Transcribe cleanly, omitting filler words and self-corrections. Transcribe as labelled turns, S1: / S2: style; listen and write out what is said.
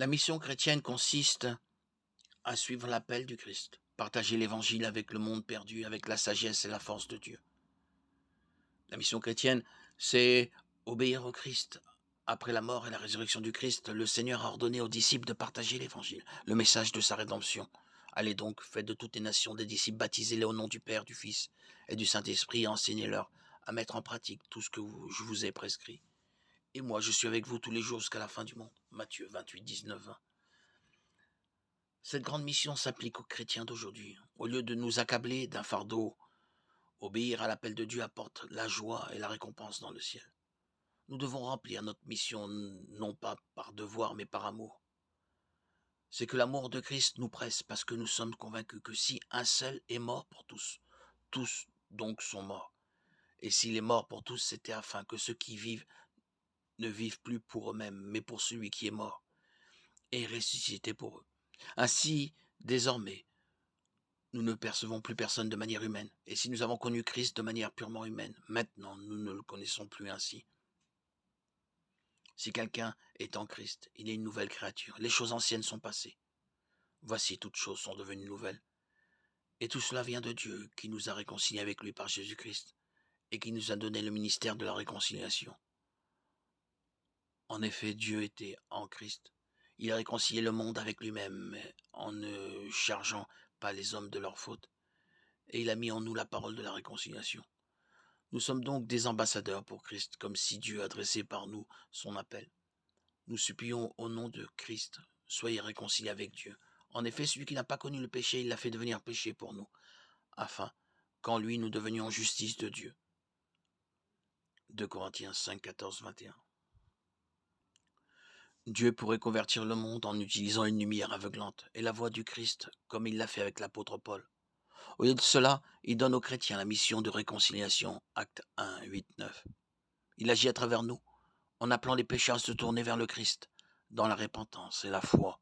S1: La mission chrétienne consiste à suivre l'appel du Christ, partager l'évangile avec le monde perdu, avec la sagesse et la force de Dieu. La mission chrétienne, c'est obéir au Christ. Après la mort et la résurrection du Christ, le Seigneur a ordonné aux disciples de partager l'évangile, le message de sa rédemption. Allez donc, faites de toutes les nations des disciples, baptisez-les au nom du Père, du Fils et du Saint-Esprit, et enseignez-leur à mettre en pratique tout ce que je vous ai prescrit. Et moi, je suis avec vous tous les jours jusqu'à la fin du monde. Matthieu 28, 19, 20. Cette grande mission s'applique aux chrétiens d'aujourd'hui. Au lieu de nous accabler d'un fardeau, obéir à l'appel de Dieu apporte la joie et la récompense dans le ciel. Nous devons remplir notre mission non pas par devoir mais par amour. C'est que l'amour de Christ nous presse parce que nous sommes convaincus que si un seul est mort pour tous, tous donc sont morts. Et s'il est mort pour tous, c'était afin que ceux qui vivent ne vivent plus pour eux-mêmes, mais pour celui qui est mort et ressuscité pour eux. Ainsi, désormais, nous ne percevons plus personne de manière humaine. Et si nous avons connu Christ de manière purement humaine, maintenant nous ne le connaissons plus ainsi. Si quelqu'un est en Christ, il est une nouvelle créature. Les choses anciennes sont passées. Voici, toutes choses sont devenues nouvelles. Et tout cela vient de Dieu qui nous a réconciliés avec lui par Jésus-Christ et qui nous a donné le ministère de la réconciliation. En effet, Dieu était en Christ. Il a réconcilié le monde avec lui-même en ne chargeant pas les hommes de leurs fautes. Et il a mis en nous la parole de la réconciliation. Nous sommes donc des ambassadeurs pour Christ, comme si Dieu adressait par nous son appel. Nous supplions au nom de Christ, soyez réconciliés avec Dieu. En effet, celui qui n'a pas connu le péché, il l'a fait devenir péché pour nous, afin qu'en lui nous devenions justice de Dieu. 2 Corinthiens 5, 14, 21. Dieu pourrait convertir le monde en utilisant une lumière aveuglante et la voix du Christ, comme il l'a fait avec l'apôtre Paul. Au lieu de cela, il donne aux chrétiens la mission de réconciliation, acte 1, 8, 9. Il agit à travers nous, en appelant les pécheurs à se tourner vers le Christ, dans la repentance et la foi,